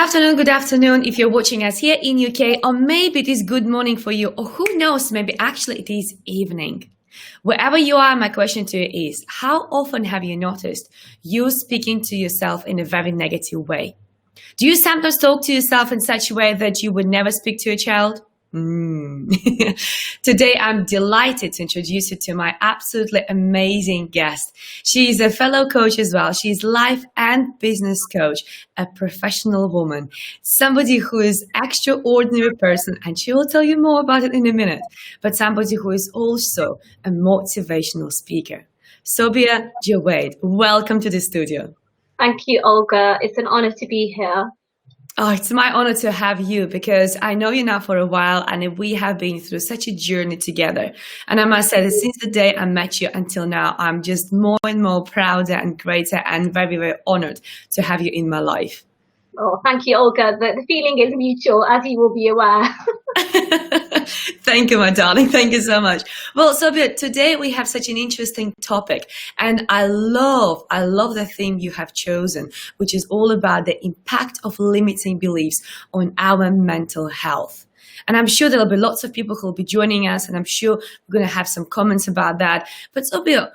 Good afternoon if you're watching us here in UK, or maybe it is good morning for you, or who knows, maybe actually it is evening. Wherever you are, my question to you is, how often have you noticed you speaking to yourself in a very negative way? Do you sometimes talk to yourself in such a way that you would never speak to a child? Today, I'm delighted to introduce you to my absolutely amazing guest. She is a fellow coach as well. She's life and business coach, a professional woman, somebody who is extraordinary person, and she will tell you more about it in a minute, but somebody who is also a motivational speaker. Sobiya Jawaid, welcome to the studio. Thank you, Olga. It's an honor to be here. Oh, it's my honor to have you because I know you now for a while and we have been through such a journey together. And I must say that since the day I met you until now, I'm just more and more prouder and greater and very, very honored to have you in my life. Oh, thank you, Olga. The feeling is mutual, as you will be aware. Thank you, my darling. Thank you so much. Well, Sobiya, today we have such an interesting topic, and I love the theme you have chosen, which is all about the impact of limiting beliefs on our mental health. And I'm sure there'll be lots of people who will be joining us, and I'm sure we're going to have some comments about that. But Sobiya,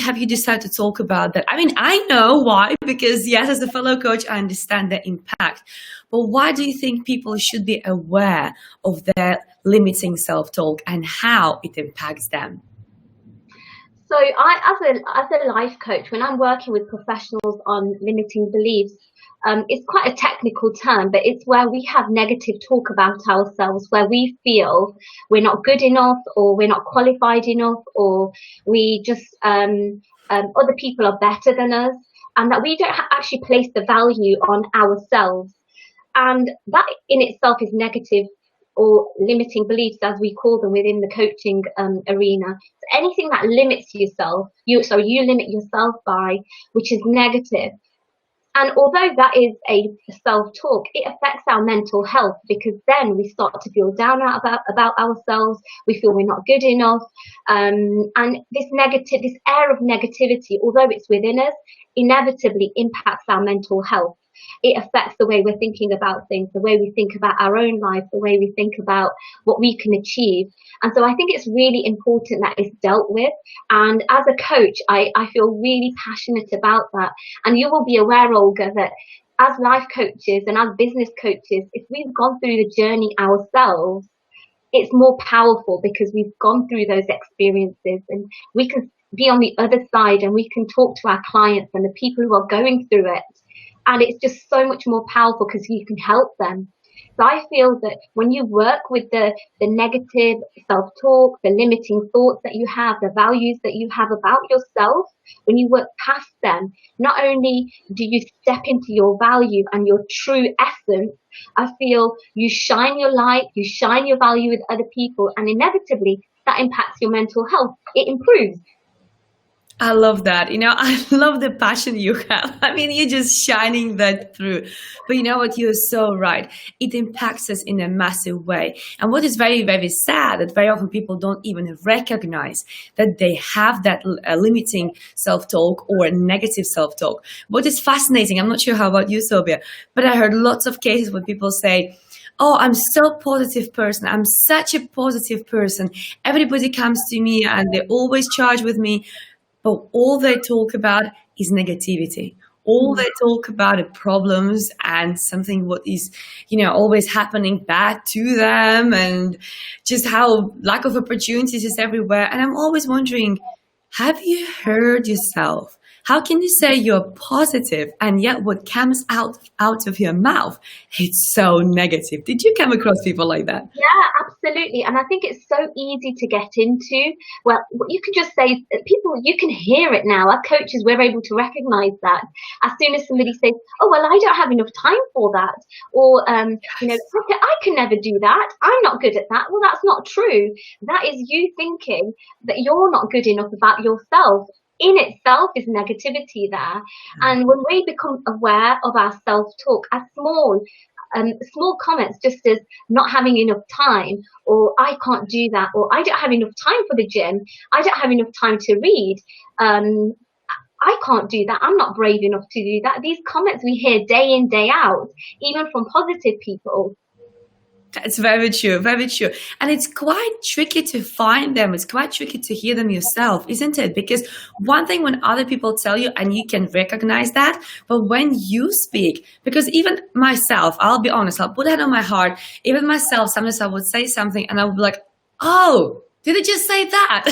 have you decided to talk about that? I mean, I know why, because yes, as a fellow coach, I understand the impact. But why do you think people should be aware of their limiting self-talk and how it impacts them? So as a life coach, when I'm working with professionals on limiting beliefs, it's quite a technical term, but it's where we have negative talk about ourselves, where we feel we're not good enough, or we're not qualified enough, or we just other people are better than us, and that we don't actually place the value on ourselves. And that in itself is negative, or limiting beliefs, as we call them within the coaching arena. So anything that limits yourself, you limit yourself by, which is negative. And although that is a self-talk, it affects our mental health, because then we start to feel down about ourselves. We feel we're not good enough. And this air of negativity, although it's within us, inevitably impacts our mental health. It affects the way we're thinking about things, the way we think about our own life, the way we think about what we can achieve. And so I think it's really important that it's dealt with. And as a coach, I feel really passionate about that. And you will be aware, Olga, that as life coaches and as business coaches, if we've gone through the journey ourselves, it's more powerful because we've gone through those experiences, and we can be on the other side and we can talk to our clients and the people who are going through it. And it's just so much more powerful because you can help them. So I feel that when you work with the negative self-talk, the limiting thoughts that you have, the values that you have about yourself, when you work past them, not only do you step into your value and your true essence, I feel you shine your light, you shine your value with other people, and inevitably that impacts your mental health. It improves. I love that. I love the passion you have. I mean, you're just shining that through. But you know what? You're so right. It impacts us in a massive way. And what is very, very sad that very often people don't even recognize that they have that limiting self-talk or negative self-talk. What is fascinating, I'm not sure how about you, Sobiya, but I heard lots of cases where people say, oh, I'm so positive person. I'm such a positive person. Everybody comes to me and they always charge with me. But all they talk about is negativity. All they talk about are problems and something what is, always happening bad to them, and just how lack of opportunities is everywhere. And I'm always wondering, have you heard yourself? How can you say you're positive and yet what comes out of your mouth, it's so negative? Did you come across people like that? Yeah, absolutely. And I think it's so easy to get into. Well, you can just say, you can hear it now. As coaches, we're able to recognize that. As soon as somebody says, oh, well, I don't have enough time for that. Or, I can never do that. I'm not good at that. Well, that's not true. That is you thinking that you're not good enough about yourself. In itself is negativity there. And when we become aware of our self-talk, as small comments, just as not having enough time, or I can't do that, or I don't have enough time for the gym, I don't have enough time to read, I can't do that. I'm not brave enough to do that. These comments we hear day in, day out, even from positive people. That's very true, very true. And it's quite tricky to find them. It's quite tricky to hear them yourself, isn't it? Because one thing when other people tell you and you can recognize that, but when you speak, because even myself, I'll be honest, I'll put that on my heart. Even myself, sometimes I would say something and I would be like, oh, did I just say that?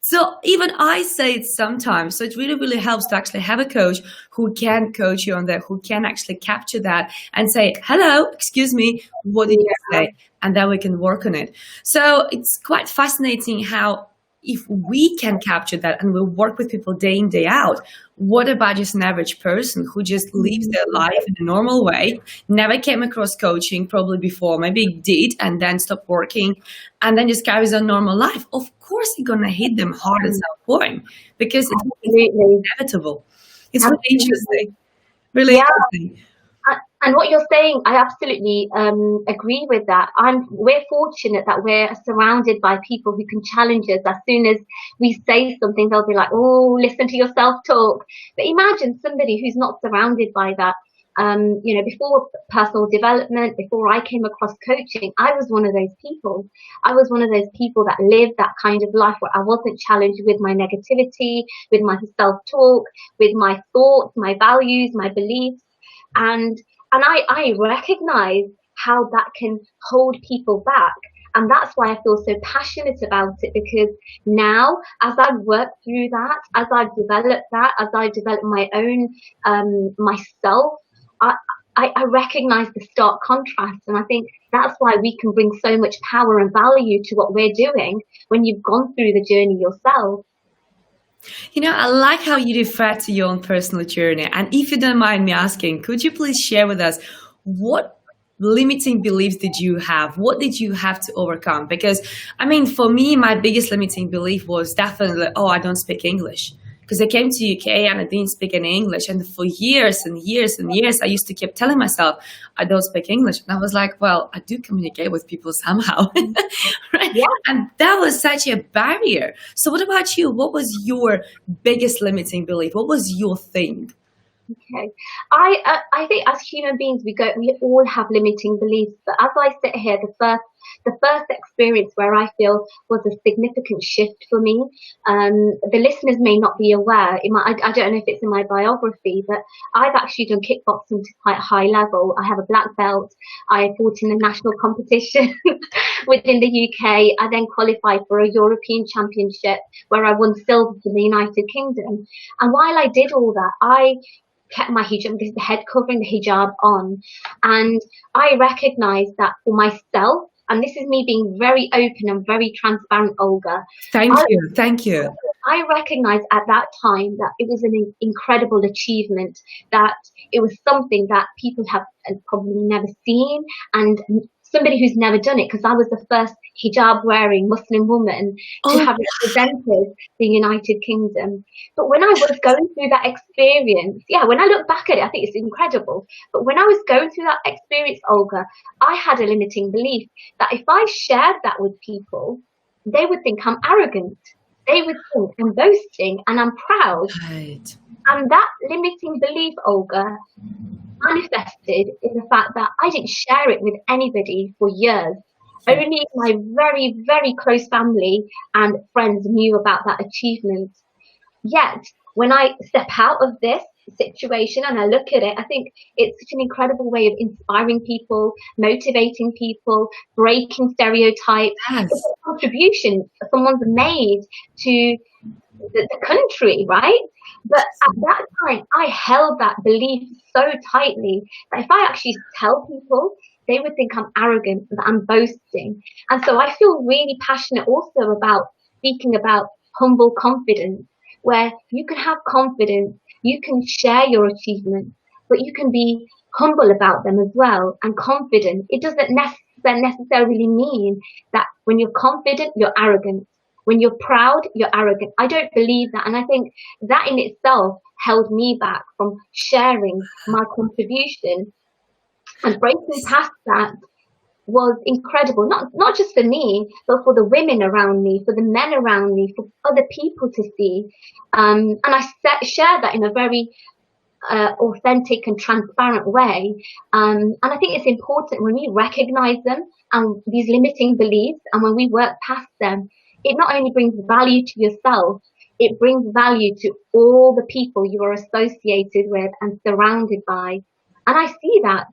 So even I say it sometimes. So it really, really helps to actually have a coach who can coach you on that, who can actually capture that and say, hello, excuse me, what did you say? And then we can work on it. So it's quite fascinating how if we can capture that and we work with people day in, day out, what about just an average person who just lives their life in a normal way, never came across coaching probably before, maybe did, and then stopped working, and then just carries on normal life? Of course, you're going to hit them hard at some point because it's inevitable. It's really interesting. Really interesting. And what you're saying, I absolutely agree with that. We're fortunate that we're surrounded by people who can challenge us. As soon as we say something, they'll be like, "Oh, listen to yourself talk." But imagine somebody who's not surrounded by that. Before personal development, before I came across coaching, I was one of those people. I was one of those people that lived that kind of life where I wasn't challenged with my negativity, with my self-talk, with my thoughts, my values, my beliefs. And I recognize how that can hold people back. And that's why I feel so passionate about it, because now, as I've worked through that, as I've developed that, as I develop my own, myself, I recognize the stark contrast. And I think that's why we can bring so much power and value to what we're doing when you've gone through the journey yourself. You know, I like how you refer to your own personal journey. And if you don't mind me asking, could you please share with us what limiting beliefs did you have? What did you have to overcome? Because, I mean, for me, my biggest limiting belief was definitely, oh, I don't speak English. Because I came to UK and I didn't speak any English. And for years and years and years, I used to keep telling myself, I don't speak English. And I was like, well, I do communicate with people somehow. Right? Yeah. And that was such a barrier. So what about you? What was your biggest limiting belief? What was your thing? Okay, I think as human beings we all have limiting beliefs. But as I sit here, the first experience where I feel was a significant shift for me. The listeners may not be aware. I don't know if it's in my biography, but I've actually done kickboxing to quite a high level. I have a black belt. I fought in a national competition within the UK. I then qualified for a European Championship where I won silver for the United Kingdom. And while I did all that, I kept my hijab, the head covering, the hijab on. And I recognized that for myself, and this is me being very open and very transparent, Olga. Thank you. I recognized at that time that it was an incredible achievement, that it was something that people have probably never seen, and somebody who's never done it, because I was the first hijab-wearing Muslim woman to have represented the United Kingdom. But when I was going through that experience, when I look back at it, I think it's incredible. But when I was going through that experience, Olga, I had a limiting belief that if I shared that with people, they would think I'm arrogant. They would think I'm boasting and I'm proud. Right. And that limiting belief, Olga, manifested in the fact that I didn't share it with anybody for years. Only my very, very close family and friends knew about that achievement. Yet, when I step out of this situation and I look at it, I think it's such an incredible way of inspiring people, motivating people, breaking stereotypes. Yes. It's a contribution someone's made to the country, right? But at that time, I held that belief so tightly that if I actually tell people, they would think I'm arrogant, that I'm boasting. And so I feel really passionate also about speaking about humble confidence, where you can have confidence, you can share your achievements, but you can be humble about them as well. And confident, it doesn't necessarily mean that when you're confident, you're arrogant. When you're proud, you're arrogant. I don't believe that. And I think that in itself held me back from sharing my contribution. And breaking past that, was incredible. Not just for me, but for the women around me, for the men around me, for other people to see. And I shared that in a very authentic and transparent way. And I think it's important when we recognize them and these limiting beliefs, and when we work past them, it not only brings value to yourself, it brings value to all the people you are associated with and surrounded by. And I see that.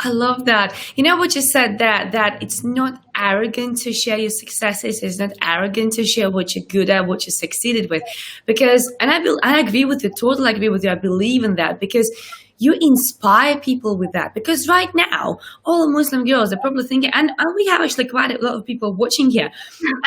I love that. You know what you said, that it's not arrogant to share your successes. It's not arrogant to share what you're good at, what you succeeded with. Because, and I agree with you, totally agree with you. I believe in that because you inspire people with that. Because right now, all Muslim girls are probably thinking, and we have actually quite a lot of people watching here.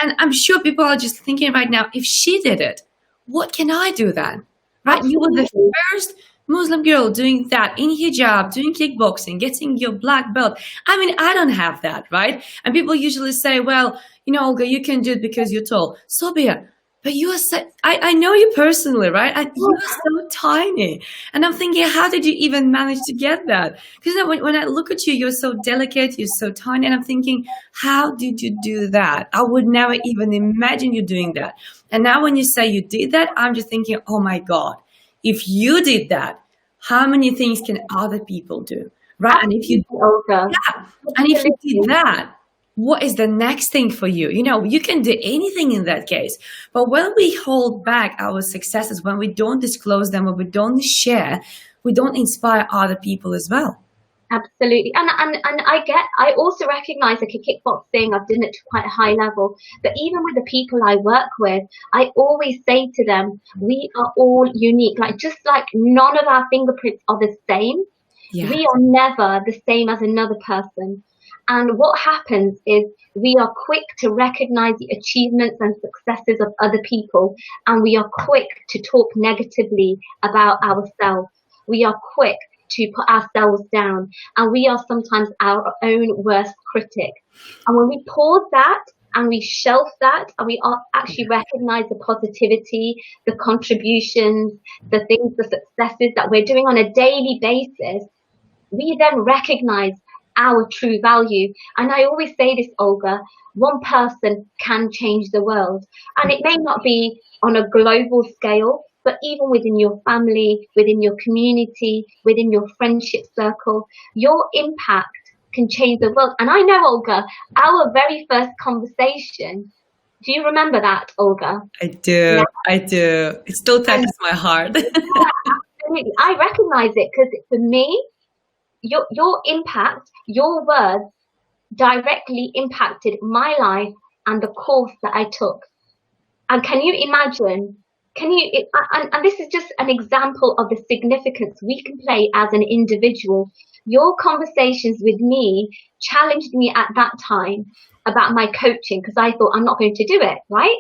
And I'm sure people are just thinking right now, if she did it, what can I do then? Right? You were the first Muslim girl doing that in hijab, doing kickboxing, getting your black belt. I mean, I don't have that, right? And people usually say, well, you know, Olga, you can do it because you're tall. Sobiya, but you are I know you personally, right? And you are so tiny. And I'm thinking, how did you even manage to get that? Because you know, when I look at you, you're so delicate, you're so tiny. And I'm thinking, how did you do that? I would never even imagine you doing that. And now when you say you did that, I'm just thinking, oh my God, if you did that, how many things can other people do, right? And if you and if you did that, what is the next thing for you? You know, you can do anything in that case. But when we hold back our successes, when we don't disclose them, when we don't share, we don't inspire other people as well. Absolutely. And I also recognize, like, a kickboxing, I've done it to quite a high level, but even with the people I work with, I always say to them, we are all unique. Like, just like none of our fingerprints are the same. Yes. We are never the same as another person. And what happens is we are quick to recognize the achievements and successes of other people, and we are quick to talk negatively about ourselves. We are quick to put ourselves down, and we are sometimes our own worst critic. And when we pause that and we shelf that and we actually recognize the positivity, the contributions, the things, the successes that we're doing on a daily basis, we then recognize our true value. And I always say this, Olga, one person can change the world. And it may not be on a global scale, but even within your family, within your community, within your friendship circle, your impact can change the world. And I know, Olga, our very first conversation, do you remember that, Olga? I do. Yeah. I do. It still touches my heart. Yeah, absolutely. I recognize it because for me, your impact, your words directly impacted my life and the course that I took. And can you imagine? And this is just an example of the significance we can play as an individual. Your conversations with me challenged me at that time about my coaching because I thought I'm not going to do it, right?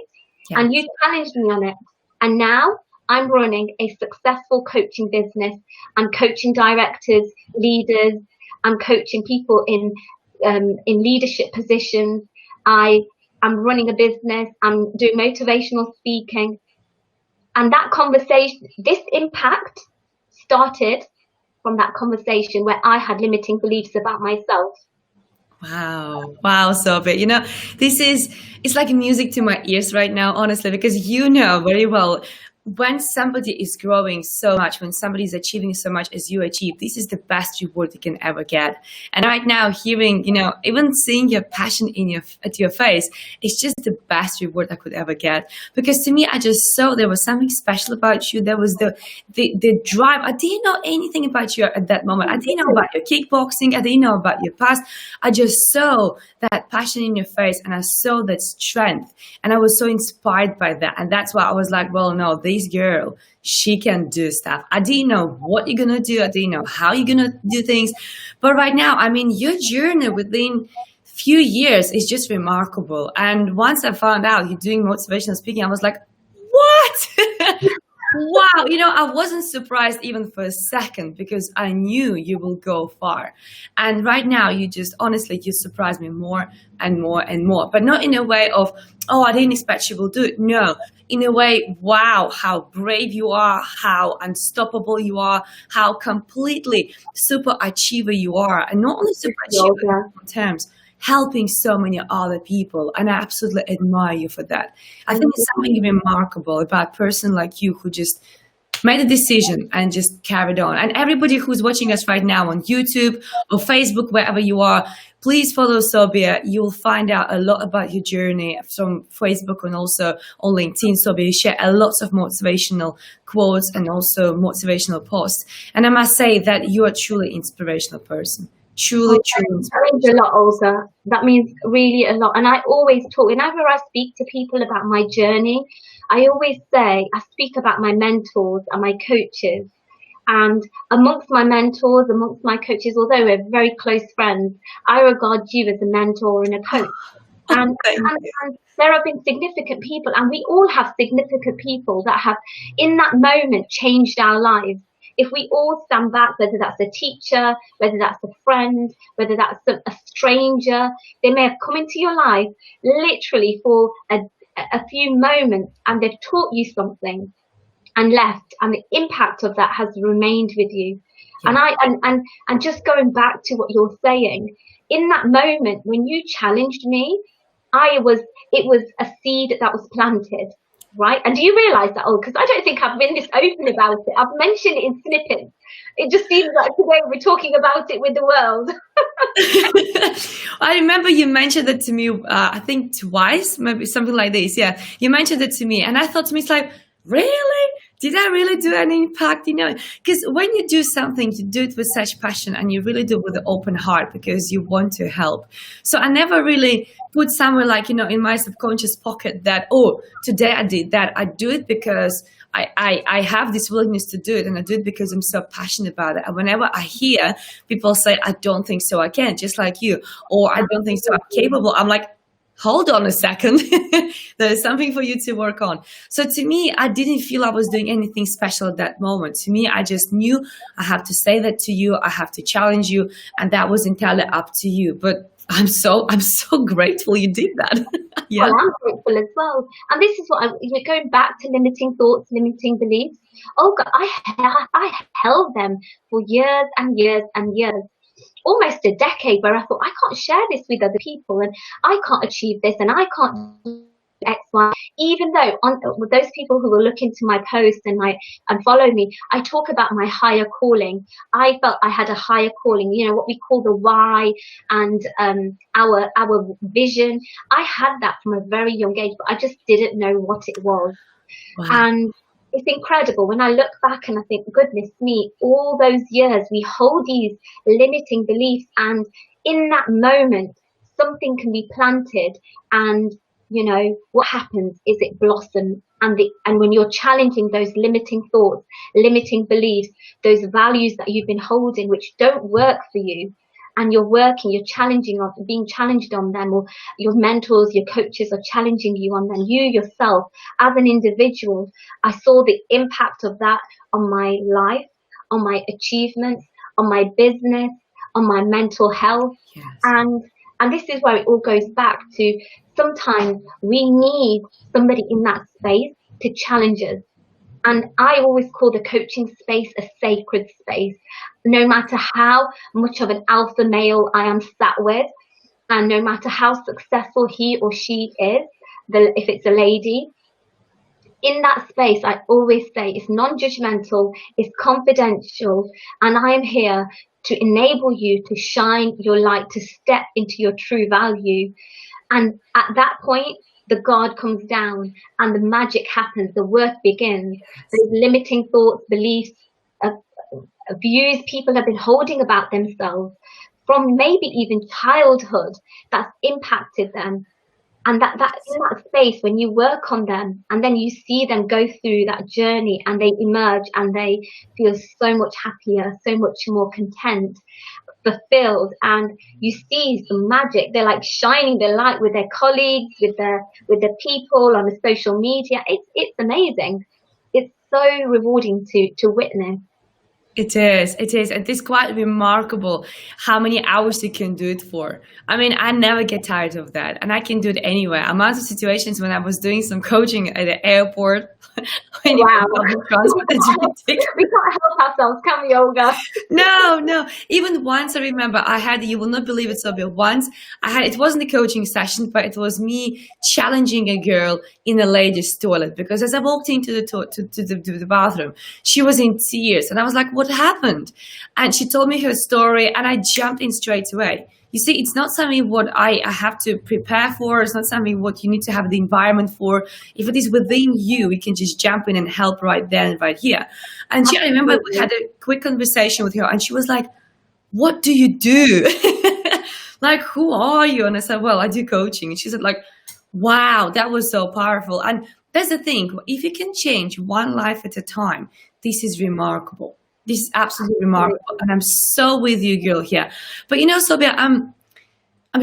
Yes. And you challenged me on it. And now I'm running a successful coaching business. I'm coaching directors, leaders. I'm coaching people in leadership positions. I'm running a business. I'm doing motivational speaking. And that conversation, this impact started from that conversation where I had limiting beliefs about myself. Wow. Wow, Sobiya. You know, it's like music to my ears right now, honestly, because you know very well, when somebody is growing so much, when somebody is achieving so much as you achieve, this is the best reward you can ever get. And right now, hearing, you know, even seeing your passion at your face, it's just the best reward I could ever get. Because to me, I just saw there was something special about you. There was the drive. I didn't know anything about you at that moment. I didn't know about your kickboxing. I didn't know about your past. I just saw that passion in your face, and I saw that strength, and I was so inspired by that. And that's why I was like, well, no, this girl, she can do stuff. I didn't know what you're gonna do. I didn't know how you're gonna do things. But right now, I mean, your journey within few years is just remarkable. And once I found out you're doing motivational speaking, I was like, what? Wow, I wasn't surprised even for a second because I knew you will go far. And right now, honestly, you surprise me more and more and more. But not in a way of, oh, I didn't expect you will do it. No, in a way, wow, how brave you are, how unstoppable you are, how completely super achiever you are. And not only super achiever in terms, helping so many other people, and I absolutely admire you for that. I think it's something remarkable about a person like you who just made a decision and just carried on. And everybody who's watching us right now on YouTube or Facebook, wherever you are, please follow Sobiya. You'll find out a lot about your journey from Facebook and also on LinkedIn. Sobiya, you share a lots of motivational quotes and also motivational posts. And I must say that you are truly inspirational person. Truly, truly. That means a lot, Olga. That means really a lot. And I always talk, whenever I speak to people about my journey, I always say, I speak about my mentors and my coaches. And amongst my mentors, amongst my coaches, although we're very close friends, I regard you as a mentor and a coach. And there have been significant people, and we all have significant people that have, in that moment, changed our lives. If we all stand back, whether that's a teacher, whether that's a friend, whether that's a stranger, they may have come into your life literally for a few moments and they've taught you something and left, and the impact of that has remained with you. Yeah. And just going back to what you're saying, in that moment when you challenged me, it was a seed that was planted. Right? And do you realise that? Oh, because I don't think I've been this open about it. I've mentioned it in snippets. It just seems like today we're talking about it with the world. I remember you mentioned it to me, I think twice, maybe something like this. Yeah, you mentioned it to me, and I thought to me, it's like, really? Did I really do an impact? Because when you do something, you do it with such passion and you really do it with an open heart because you want to help. So I never really put somewhere like, in my subconscious pocket that, oh, today I did that. I do it because I have this willingness to do it, and I do it because I'm so passionate about it. And whenever I hear people say, I don't think so, I can, just like you, or I don't think so, I'm capable, I'm like, hold on a second. There's something for you to work on. So to me, I didn't feel I was doing anything special at that moment. To me, I just knew I have to say that to you. I have to challenge you. And that was entirely up to you. But I'm so grateful you did that. Yeah. Well, I'm grateful as well. And this is what you're going back to limiting thoughts, limiting beliefs. Olga, I held them for years and years and years. Almost a decade, where I thought, I can't share this with other people, and I can't achieve this, and I can't do X, Y. Even though with those people who will look into my posts and follow me, I talk about my higher calling. I felt I had a higher calling, what we call the why and our vision. I had that from a very young age, but I just didn't know what it was. Wow. And it's incredible when I look back and I think, goodness me, all those years we hold these limiting beliefs, and in that moment, something can be planted, and what happens is it blossoms, and when you're challenging those limiting thoughts, limiting beliefs, those values that you've been holding which don't work for you, and you're being challenged on them, or your mentors, your coaches are challenging you on them, you yourself as an individual, I saw the impact of that on my life, on my achievements, on my business, on my mental health. Yes. And this is where it all goes back to, sometimes we need somebody in that space to challenge us. And I always call the coaching space a sacred space. No matter how much of an alpha male I am sat with, and no matter how successful he or she is, if it's a lady, in that space, I always say it's non-judgmental, it's confidential, and I am here to enable you to shine your light, to step into your true value. And at that point, the guard comes down and the magic happens, the work begins. Those limiting thoughts, beliefs, views people have been holding about themselves from maybe even childhood, that's impacted them. And that in that space, when you work on them and then you see them go through that journey and they emerge and they feel so much happier, so much more content, fulfilled, and you see some magic. They're like shining their light with their colleagues, with the people on the social media. It's amazing. It's so rewarding to witness. It is. It is. It is quite remarkable how many hours you can do it for. I mean, I never get tired of that, and I can do it anywhere. I'm out of situations when I was doing some coaching at the airport. When you Wow. public transport, it's ridiculous. We can't help ourselves, can we, Olga? No, no. Even once I remember I had, you will not believe it, Sobiya, once I had, it wasn't a coaching session, but it was me challenging a girl in a ladies' toilet, because as I walked into the to the bathroom, she was in tears, and I was like, what happened? And she told me her story, and I jumped in straight away. You see, it's not something what I have to prepare for. It's not something what you need to have the environment for. If it is within you, you can just jump in and help right there and right here. And I remember we had a quick conversation with her, and she was like, what do you do? Like, who are you? And I said, well, I do coaching. And she said, like, wow, that was so powerful. And that's the thing. If you can change one life at a time, this is remarkable. This is absolutely remarkable. And I'm so with you, girl, here. But you know, Sobiya, I'm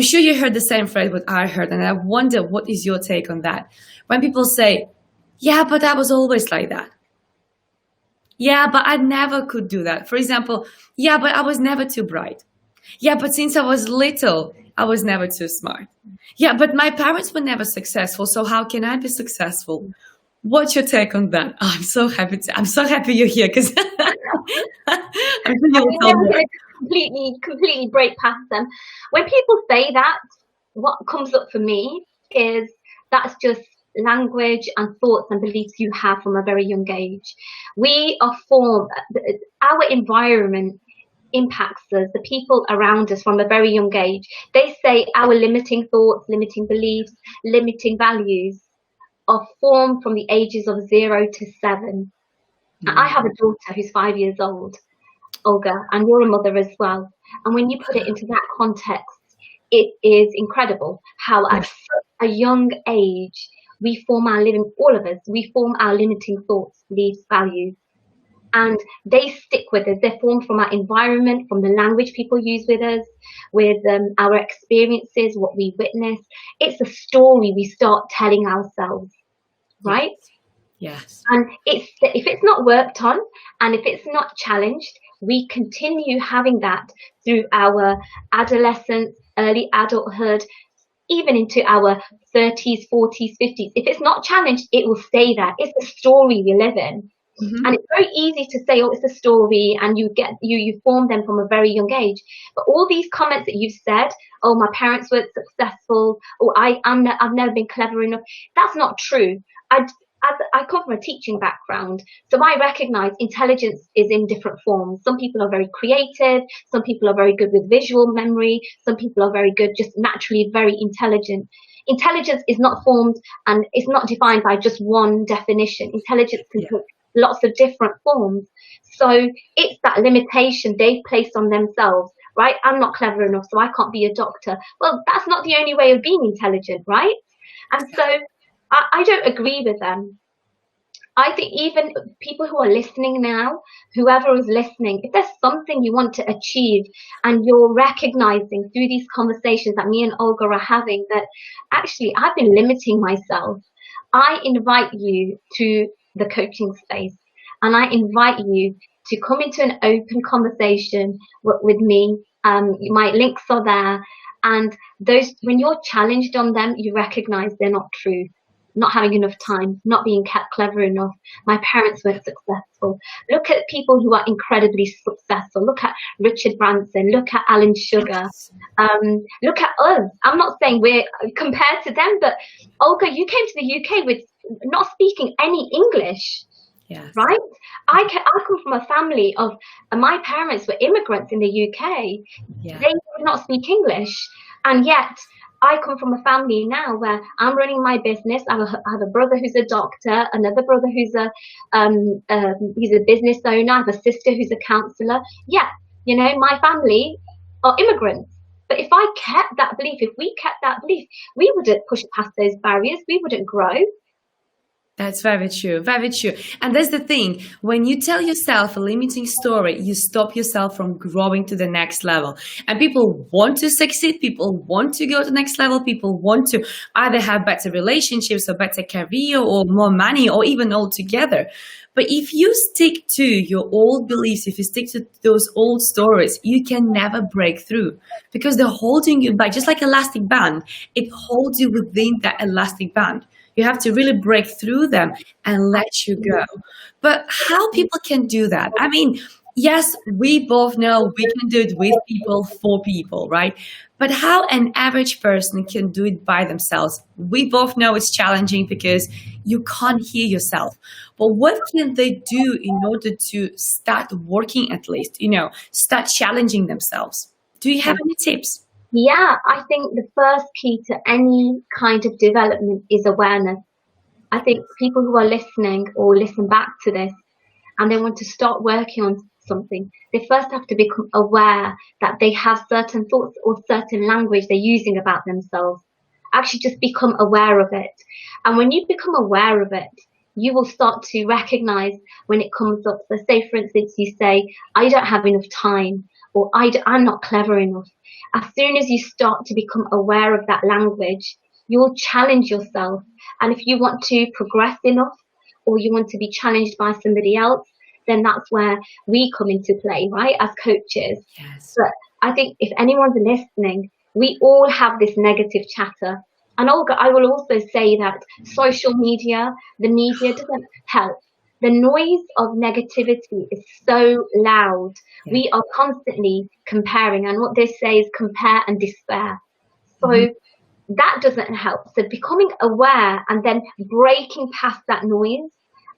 sure you heard the same phrase what I heard. And I wonder, what is your take on that? When people say, yeah, but I was always like that. Yeah, but I never could do that. For example, yeah, but I was never too bright. Yeah, but since I was little, I was never too smart. Yeah, but my parents were never successful, so how can I be successful? What's your take on that? Oh, I'm so happy you're here, because I'm sure you will tell me. Completely break past them. When people say that, what comes up for me is that's just language and thoughts and beliefs you have from a very young age. We are formed, our environment impacts us, the people around us from a very young age. They say our limiting thoughts, limiting beliefs, limiting values are formed from the ages of 0 to 7. I have a daughter who's 5 years old, Olga, and you're a mother as well. And when you put it into that context, it is incredible how at such a young age we form all of us, we form our limiting thoughts, beliefs, values. And they stick with us. They're formed from our environment, from the language people use with us, with our experiences, what we witness. It's a story we start telling ourselves, right? Yes. And if it's not worked on, and if it's not challenged, we continue having that through our adolescence, early adulthood, even into our 30s, 40s, 50s. If it's not challenged, it will stay there. It's the story we live in. Mm-hmm. And it's very easy to say, oh, it's a story, and you form them from a very young age. But all these comments that you've said, oh, my parents weren't successful, or I've never been clever enough, that's not true. I come from a teaching background, so I recognize intelligence is in different forms. Some people are very creative, some people are very good with visual memory, some people are very good, just naturally very intelligent. Intelligence is not formed, and it's not defined by just one definition. Intelligence can take lots of different forms. So it's that limitation they've placed on themselves, right? I'm not clever enough, so I can't be a doctor. Well, that's not the only way of being intelligent, right? And so I don't agree with them. I think even people who are listening now, whoever is listening, if there's something you want to achieve and you're recognizing through these conversations that me and Olga are having that actually I've been limiting myself, I invite you to the coaching space, and I invite you to come into an open conversation with me. My links are there, and those, when you're challenged on them, you recognize they're not true. Not having enough time, not being kept clever enough. My parents weren't successful. Look at people who are incredibly successful. Look at Richard Branson. Look at Alan Sugar. Look at us. I'm not saying we're compared to them, but Olga, you came to the UK with not speaking any English. Yes. Right? I come from a family of, my parents were immigrants in the UK. Yeah. They did not speak English. And yet, I come from a family now where I'm running my business. I have a brother who's a doctor, another brother who's he's a business owner. I have a sister who's a counsellor. Yeah, you know, my family are immigrants. But if I kept that belief, if we kept that belief, we wouldn't push past those barriers. We wouldn't grow. That's very true, very true. And that's the thing. When you tell yourself a limiting story, you stop yourself from growing to the next level. And people want to succeed, people want to go to the next level, people want to either have better relationships or better career or more money or even all together. But if you stick to your old beliefs, if you stick to those old stories, you can never break through because they're holding you back, just like elastic band. It holds you within that elastic band. You have to really break through them and let you go. But how people can do that? I mean, yes, we both know we can do it with people, for people, right? But how an average person can do it by themselves? We both know it's challenging because you can't hear yourself. But what can they do in order to start working at least, start challenging themselves? Do you have any tips? Yeah, I think the first key to any kind of development is awareness. I think people who are listening or listen back to this and they want to start working on something, they first have to become aware that they have certain thoughts or certain language they're using about themselves. Actually just become aware of it. And when you become aware of it, you will start to recognize when it comes up. So say, for instance, you say, I don't have enough time, or I'm not clever enough. As soon as you start to become aware of that language, you'll challenge yourself. And if you want to progress enough, or you want to be challenged by somebody else, then that's where we come into play, right, as coaches. Yes. But I think if anyone's listening, we all have this negative chatter. And Olga, I will also say that social media, the media doesn't help. The noise of negativity is so loud. Yeah. We are constantly comparing, and what they say is compare and despair. So that doesn't help. So becoming aware and then breaking past that noise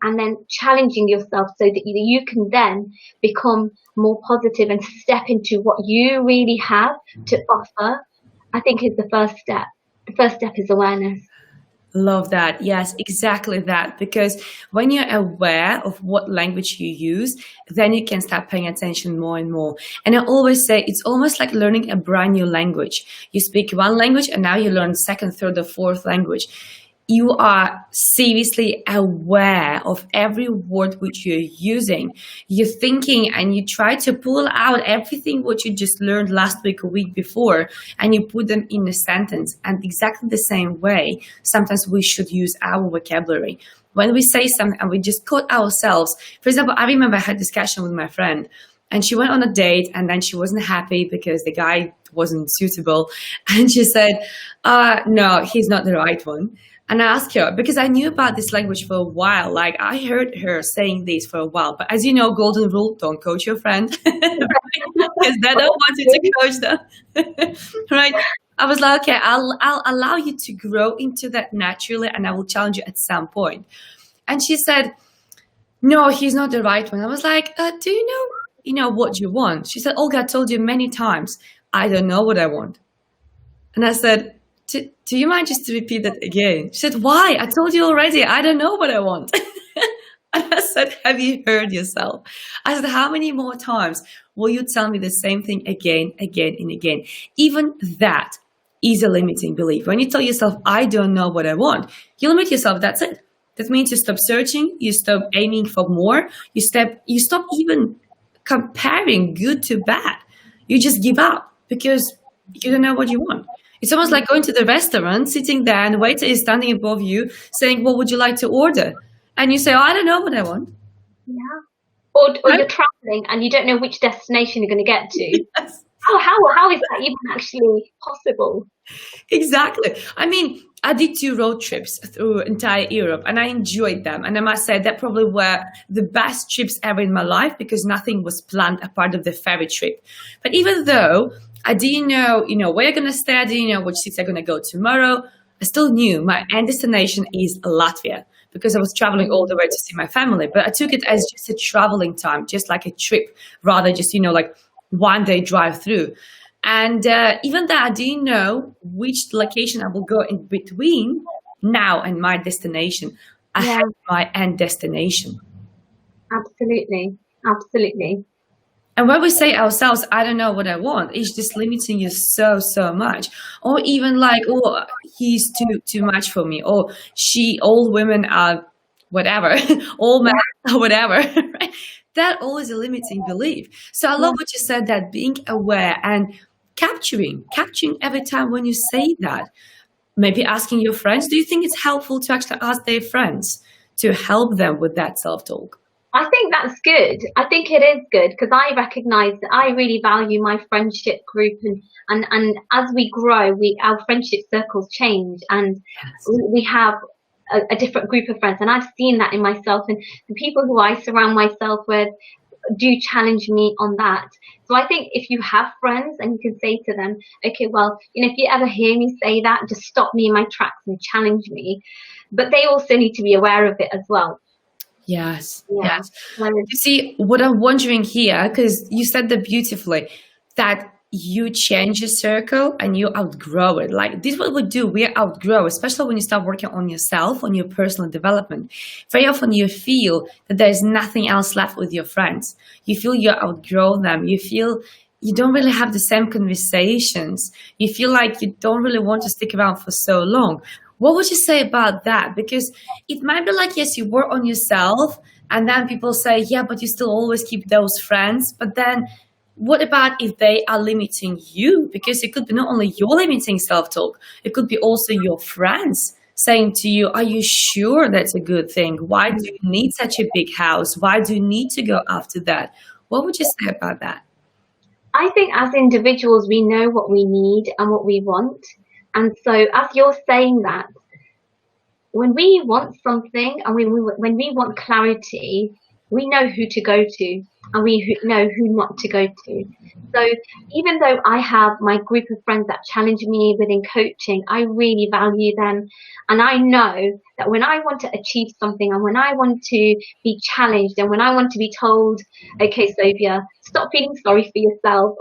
and then challenging yourself so that you can then become more positive and step into what you really have to offer, I think is the first step. The first step is awareness. Love that. Yes, exactly that. Because when you're aware of what language you use, then you can start paying attention more and more. And I always say it's almost like learning a brand new language. You speak one language and now you learn second, third, or fourth language. You are seriously aware of every word which you're using. You're thinking and you try to pull out everything what you just learned last week or week before, and you put them in a sentence. And exactly the same way, sometimes we should use our vocabulary. When we say something and we just quote ourselves. For example, I remember I had a discussion with my friend, and she went on a date and then she wasn't happy because the guy wasn't suitable. And she said, no, he's not the right one. And I asked her, because I knew about this language for a while, like I heard her saying this for a while, but as you know, golden rule, don't coach your friend, because they don't want you to coach them, right? I was like, okay, I'll allow you to grow into that naturally, and I will challenge you at some point. And she said, no, he's not the right one. I was like, do you know what you want? She said, Olga, I told you many times, I don't know what I want. And I said, do you mind just to repeat that again? She said, why? I told you already. I don't know what I want. And I said, have you heard yourself? I said, how many more times will you tell me the same thing again, and again? Even that is a limiting belief. When you tell yourself, I don't know what I want, you limit yourself. That's it. That means you stop searching. You stop aiming for more. You stop even comparing good to bad. You just give up because you don't know what you want. It's almost like going to the restaurant, sitting there, and the waiter is standing above you saying, what would you like to order? And you say, I don't know what I want. Yeah. Or you're traveling and you don't know which destination you're going to get to. Yes. How is that even actually possible? Exactly. I mean, I did 2 road trips through entire Europe and I enjoyed them. And I must say that probably were the best trips ever in my life because nothing was planned apart of the ferry trip. But even though I didn't know, where you're going to stay, I didn't know which cities I'm going to go tomorrow, I still knew my end destination is Latvia because I was traveling all the way to see my family. But I took it as just a traveling time, just like a trip, rather just, like one day drive through. And even though I didn't know which location I will go in between now and my destination, I had my end destination. Absolutely. Absolutely. And when we say ourselves, I don't know what I want, it's just limiting you so much. Or even like, oh, he's too much for me. Or all women are whatever, all men, whatever, right? That all is a limiting belief. So I love what you said, that being aware and capturing every time when you say that. Maybe asking your friends, do you think it's helpful to actually ask their friends to help them with that self-talk? I think that's good. I think it is good because I recognise that I really value my friendship group, and as we grow, our friendship circles change, and Yes. we have a different group of friends, and I've seen that in myself, and the people who I surround myself with do challenge me on that. So I think if you have friends and you can say to them, okay, well, if you ever hear me say that, just stop me in my tracks and challenge me. But they also need to be aware of it as well. Yes, Yeah. yes. You see, what I'm wondering here, because you said that beautifully, that you change your circle and you outgrow it. Like, this is what we do. We outgrow, especially when you start working on yourself, on your personal development. Very often you feel that there's nothing else left with your friends. You feel you outgrow them. You feel you don't really have the same conversations. You feel like you don't really want to stick around for so long. What would you say about that? Because it might be like, yes, you work on yourself, and then people say, yeah, but you still always keep those friends. But then what about if they are limiting you? Because it could be not only your limiting self-talk, it could be also your friends saying to you, are you sure that's a good thing? Why do you need such a big house? Why do you need to go after that? What would you say about that? I think as individuals, we know what we need and what we want. And so as you're saying that, when we want something and when we want clarity, we know who to go to and we know who not to go to. So even though I have my group of friends that challenge me within coaching, I really value them. And I know that when I want to achieve something and when I want to be challenged and when I want to be told, okay, Sobiya, stop feeling sorry for yourself,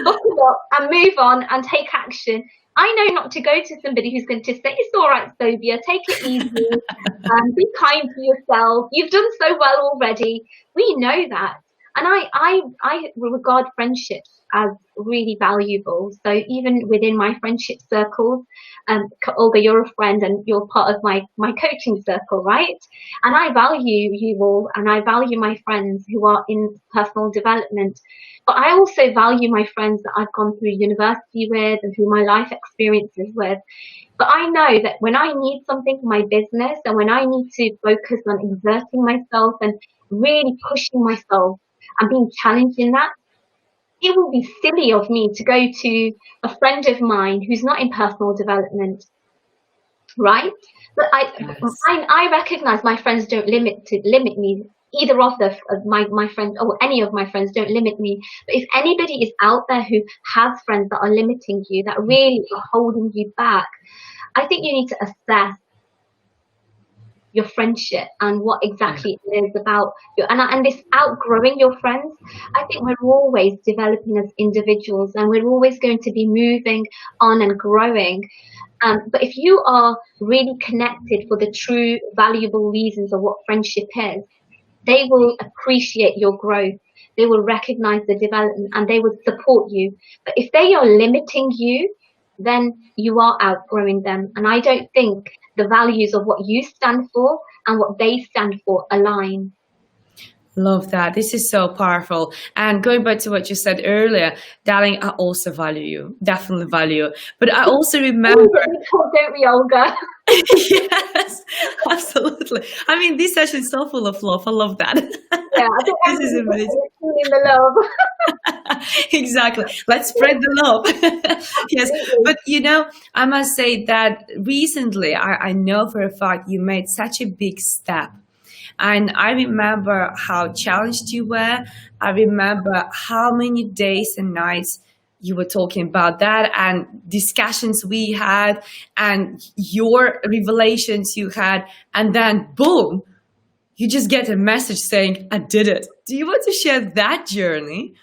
buckle up and move on and take action. I know not to go to somebody who's going to say, it's all right, Sobiya, take it easy, be kind to yourself. You've done so well already. We know that. And I regard friendships as really valuable. So even within my friendship circles, Olga, you're a friend and you're part of my coaching circle, right? And I value you all and I value my friends who are in personal development. But I also value my friends that I've gone through university with and through my life experiences with. But I know that when I need something for my business and when I need to focus on exerting myself and really pushing myself and being challenged in that, it will be silly of me to go to a friend of mine who's not in personal development, right? But Yes. I recognize my friends don't limit me. Either of my friends or any of my friends don't limit me. But if anybody is out there who has friends that are limiting you, that really are holding you back, I think you need to assess your friendship and what exactly it is about you. And this outgrowing your friends, I think we're always developing as individuals and we're always going to be moving on and growing. But if you are really connected for the true valuable reasons of what friendship is, they will appreciate your growth. They will recognize the development and they will support you. But if they are limiting you, then you are outgrowing them. And I don't think the values of what you stand for and what they stand for align. Love that. This is so powerful. And going back to what you said earlier, darling, I also value you. Definitely value you. But I also remember. Don't we, Olga? Yes, absolutely. I mean, this session is so full of love. I love that. Yeah, I think This is amazing. in the love. Exactly. Let's spread the love. Yes. But I must say that recently, I know for a fact you made such a big step. And I remember how challenged you were. I remember how many days and nights you were talking about that and discussions we had and your revelations you had. And then boom, you just get a message saying, I did it. Do you want to share that journey?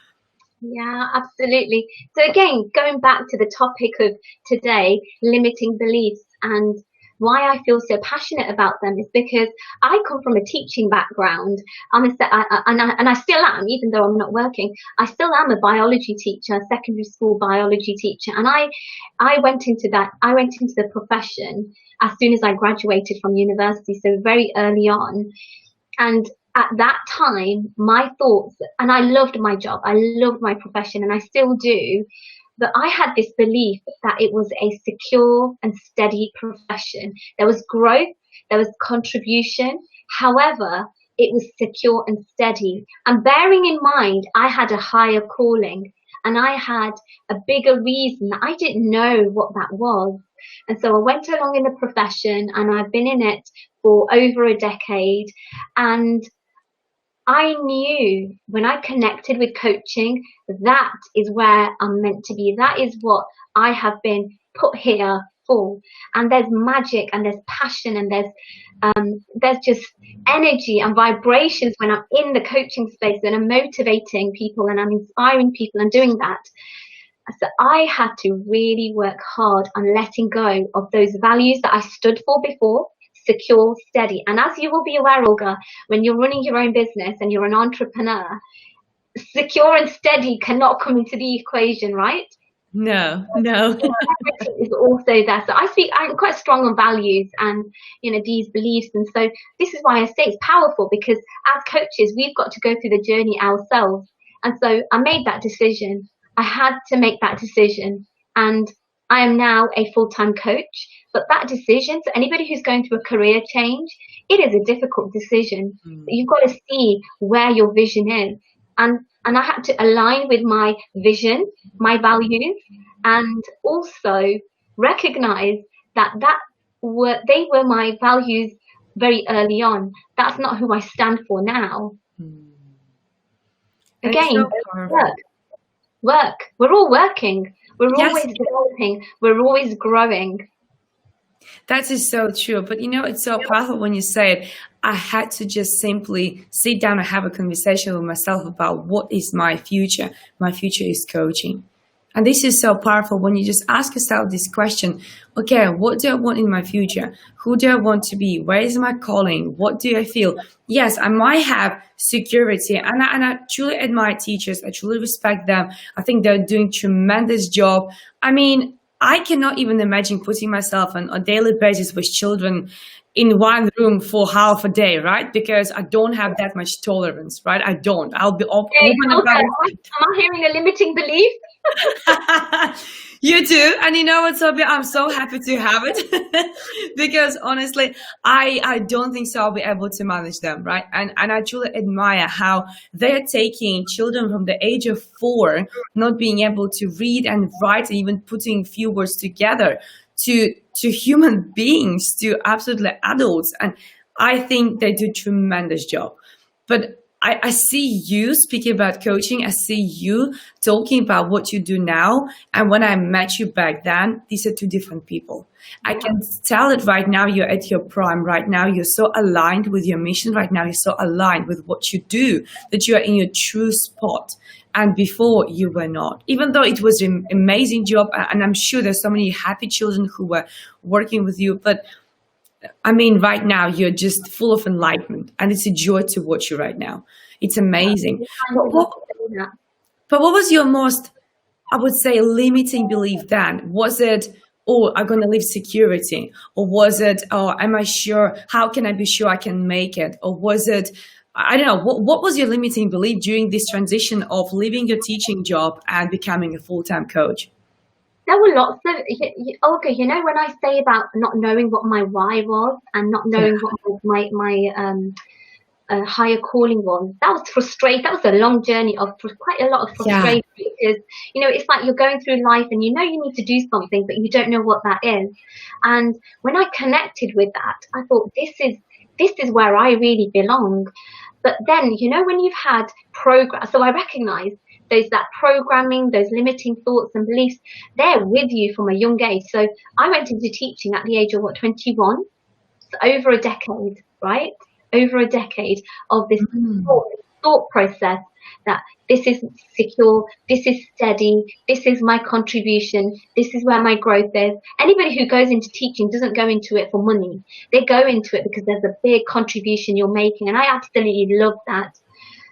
Yeah, absolutely. So again, going back to the topic of today, limiting beliefs, and why I feel so passionate about them is because I come from a teaching background. And I still am, even though I'm not working, I still am a biology teacher, secondary school biology teacher. And I went into the profession as soon as I graduated from university, so very early on. And at that time, my thoughts, and I loved my job, I loved my profession, and I still do, but I had this belief that it was a secure and steady profession. There was growth, there was contribution. However, it was secure and steady. And bearing in mind, I had a higher calling and I had a bigger reason. I didn't know what that was. And so I went along in the profession, and I've been in it for over a decade. And I knew when I connected with coaching, that is where I'm meant to be. That is what I have been put here for. And there's magic and there's passion and there's just energy and vibrations when I'm in the coaching space, and I'm motivating people and I'm inspiring people and doing that. So I had to really work hard on letting go of those values that I stood for before. Secure, steady. And as you will be aware, Olga, when you're running your own business and you're an entrepreneur, secure and steady cannot come into the equation, right? No. Everything is also there. So I'm quite strong on values and, these beliefs. And so this is why I say it's powerful, because as coaches, we've got to go through the journey ourselves. And so I made that decision. I had to make that decision. And I am now a full-time coach. But that decision, so anybody who's going through a career change, it is a difficult decision. You've got to see where your vision is. And I had to align with my vision, my values, and also recognize that they were my values very early on. That's not who I stand for now. Again, work. We're all working. We're always developing. We're always growing. That is so true. But it's so powerful when you say it. I had to just simply sit down and have a conversation with myself about what is my future. My future is coaching. And this is so powerful when you just ask yourself this question, okay, what do I want in my future? Who do I want to be? Where is my calling? What do I feel? Yes, I might have security, and I truly admire teachers. I truly respect them. I think they're doing tremendous job. I mean, I cannot even imagine putting myself on a daily basis with children in one room for half a day, right? Because I don't have that much tolerance, right? I don't. I'll be open about it. Am I hearing a limiting belief? You do. And you know what, Sobiya? I'm so happy to have it because honestly, I don't think so I'll be able to manage them, right? And I truly admire how they're taking children from the age of 4, not being able to read and write, and even putting few words together, to human beings, to absolutely adults. And I think they do a tremendous job. But I see you speaking about coaching. I see you talking about what you do now. And when I met you back then, these are two different people. I can tell it right now. You're at your prime right now. You're so aligned with your mission right now. You're so aligned with what you do that you are in your true spot. And before, you were not, even though it was an amazing job. And I'm sure there's so many happy children who were working with you. But I mean, right now, you're just full of enlightenment, and it's a joy to watch you right now. It's amazing. But what was your most, I would say, limiting belief then? Was it, oh, I'm going to leave security? Or was it, oh, am I sure? How can I be sure I can make it? Or was it, I don't know, what was your limiting belief during this transition of leaving your teaching job and becoming a full-time coach? There were lots of, Olga, when I say about not knowing what my why was and not knowing what my higher calling was, that was frustrating. That was a long journey of quite a lot of frustration because, it's like you're going through life and you need to do something, but you don't know what that is. And when I connected with that, I thought, this is where I really belong. But then, when you've had progress, so I recognize that programming, those limiting thoughts and beliefs, they're with you from a young age. So I went into teaching at the age of 21, so over a decade, right? Over a decade of this thought process that this is secure, this is steady, this is my contribution, this is where my growth is. Anybody who goes into teaching doesn't go into it for money. They go into it because there's a big contribution you're making, and I absolutely love that.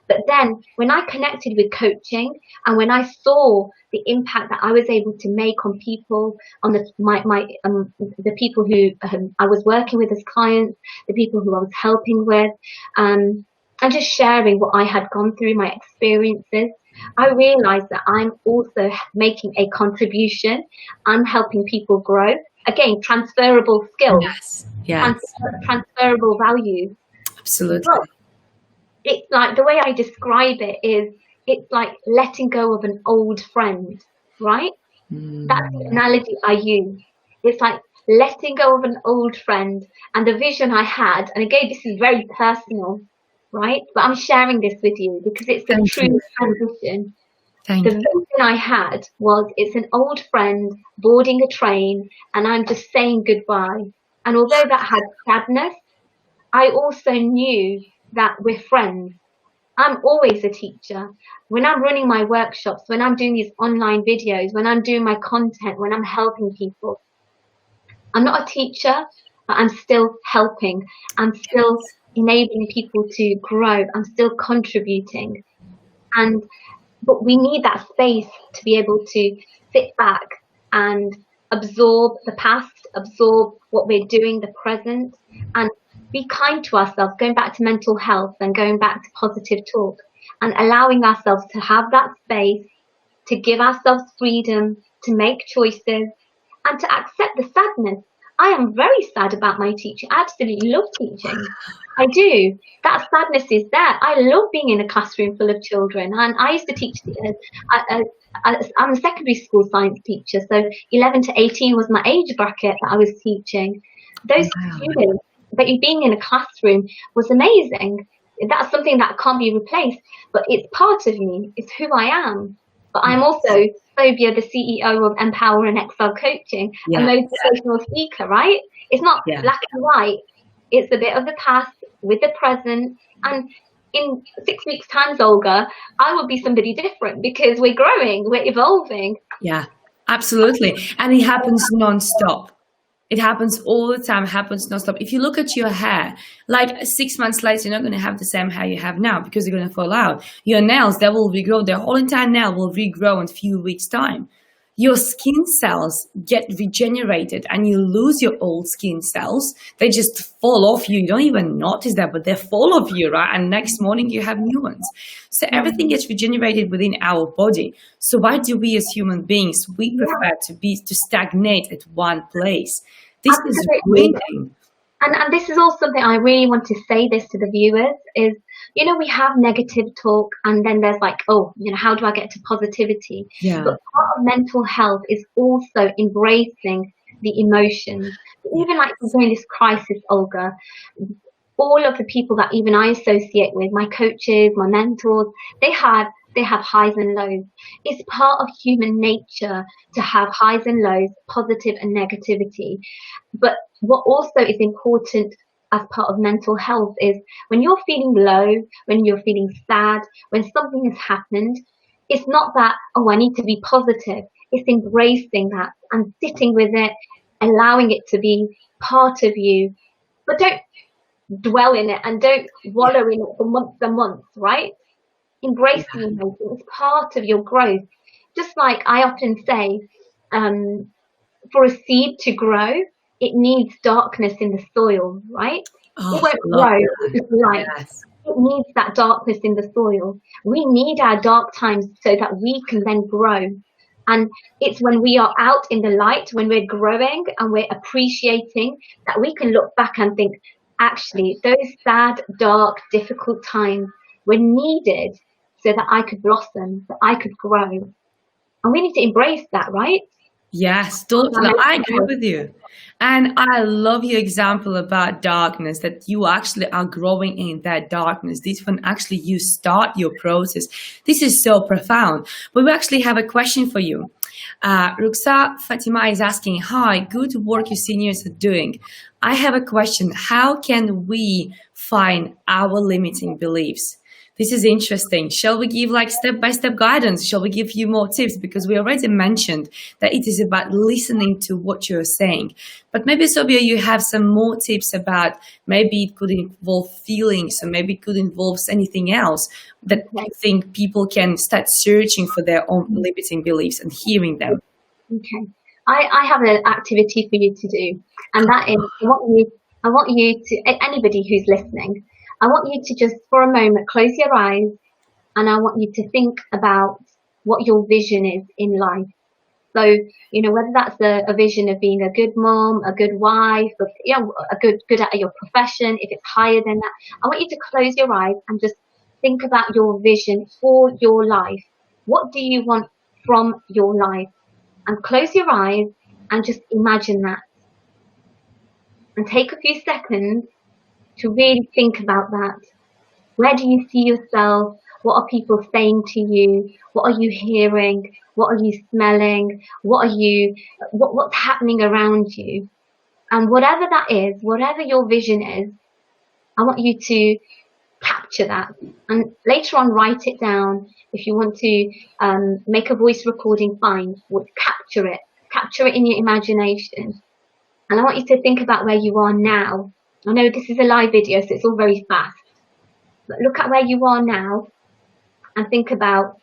But then when I connected with coaching and when I saw the impact that I was able to make on people, on the people who I was working with as clients, the people who I was helping with, and just sharing what I had gone through, my experiences, I realized that I'm also making a contribution. I'm helping people grow. Again, transferable skills, Yes. transferable values. Absolutely. But it's like, the way I describe it is, it's like letting go of an old friend, right? That's the analogy I use. It's like letting go of an old friend, and the vision I had, and again, this is very personal, right? But I'm sharing this with you because it's a true transition. The vision I had was, it's an old friend boarding a train and I'm just saying goodbye. And although that had sadness, I also knew that we're friends. I'm always a teacher. When I'm running my workshops, when I'm doing these online videos, when I'm doing my content, when I'm helping people, I'm not a teacher, but I'm still helping. I'm still enabling people to grow. I'm still contributing. But we need that space to be able to sit back and absorb the past, absorb what we're doing, the present, and be kind to ourselves, going back to mental health and going back to positive talk, and allowing ourselves to have that space, to give ourselves freedom, to make choices, and to accept the sadness. I am very sad about my teaching. I absolutely love teaching. I do. That sadness is there. I love being in a classroom full of children. And I used to teach, I'm a secondary school science teacher, so 11 to 18 was my age bracket that I was teaching. Those students, but being in a classroom was amazing. That's something that can't be replaced, but it's part of me. It's who I am. But I'm also Sobiya, the CEO of Empower and Excel Coaching, a motivational speaker, right? It's not black and white. It's a bit of the past with the present. And in 6 weeks' time, Olga, I will be somebody different because we're growing, we're evolving. Yeah, absolutely. And it happens non-stop. It happens all the time, happens non-stop. If you look at your hair, like 6 months later, you're not going to have the same hair you have now because they're going to fall out. Your nails, they will regrow. The whole entire nail will regrow in a few weeks' time. Your skin cells get regenerated and you lose your old skin cells. They just fall off you. You don't even notice that, but they fall off you, right? And next morning you have new ones. So everything gets regenerated within our body. So why do we as human beings, we prefer to stagnate at one place? This is bleeding. And this is also something I really want to say this to the viewers is, you know, we have negative talk and then there's like, oh, you know, how do I get to positivity? Yeah. But part of mental health is also embracing the emotions. Even like during this crisis, Olga, all of the people that even I associate with, my coaches, my mentors, they have highs and lows. It's part of human nature to have highs and lows, positive and negativity. But what also is important as part of mental health is when you're feeling low, when you're feeling sad, when something has happened, it's not that, oh, I need to be positive. It's embracing that and sitting with it, allowing it to be part of you. But don't dwell in it and don't wallow in it for months and months, right? Embrace the emotion. It's part of your growth. Just like I often say, for a seed to grow, it needs darkness in the soil, right? Oh, it won't grow with light. Yes. It needs that darkness in the soil. We need our dark times so that we can then grow. And it's when we are out in the light, when we're growing and we're appreciating, that we can look back and think, actually, those sad, dark, difficult times were needed so that I could blossom, that I could grow. And we need to embrace that, right? Yes, totally. I agree with you. And I love your example about darkness, that you actually are growing in that darkness. This when actually you start your process. This is so profound. But we actually have a question for you. Ruksa Fatima is asking, hi, good work you seniors are doing. I have a question. How can we find our limiting beliefs? This is interesting. Shall we give like step-by-step guidance? Shall we give you more tips? Because we already mentioned that it is about listening to what you're saying. But maybe, Sobiya, you have some more tips about maybe it could involve feelings, or maybe it could involve anything else that you think people can start searching for their own limiting beliefs and hearing them. Okay. I have an activity for you to do, and that is I want you to, anybody who's listening, I want you to just for a moment close your eyes, and I want you to think about what your vision is in life. So, you know, whether that's a vision of being a good mom, a good wife, or, you know, a good at your profession, if it's higher than that, I want you to close your eyes and just think about your vision for your life. What do you want from your life? And close your eyes and just imagine that. And take a few seconds to really think about that. Where do you see yourself? What are people saying to you? What are you hearing? What are you smelling? What's happening around you? And whatever that is, whatever your vision is, I want you to capture that, and later on write it down. If you want to make a voice recording, fine, capture it in your imagination. And I want you to think about where you are now. I know this is a live video, so it's all very fast, but look at where you are now and think about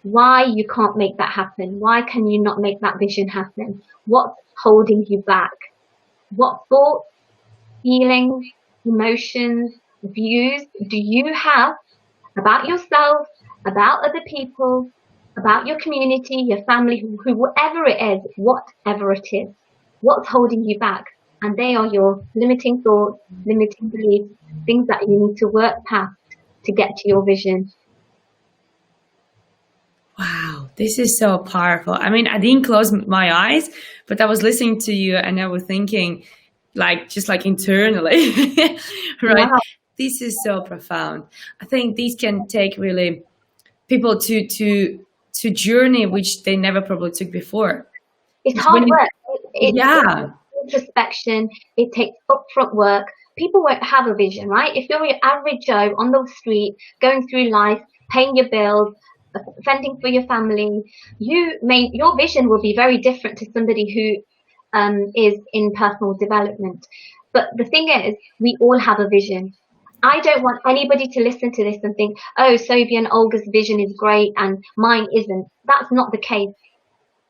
why you can't make that happen. Why can you not make that vision happen? What's holding you back? What thoughts, feelings, emotions, views do you have about yourself, about other people, about your community, your family, whoever it is, whatever it is, what's holding you back? And they are your limiting thoughts, limiting beliefs, things that you need to work past to get to your vision. Wow, this is so powerful. I mean, I didn't close my eyes, but I was listening to you and I was thinking, like, just like internally, right? Wow. This is so profound. I think these can take really people to journey which they never probably took before. It's hard work. It's introspection. It takes upfront work. People won't have a vision, right? If you're your average Joe on the street, going through life, paying your bills, fending for your family, your vision will be very different to somebody who is in personal development. But the thing is, we all have a vision. I don't want anybody to listen to this and think, oh, Sobiya and Olga's vision is great and mine isn't. That's not the case.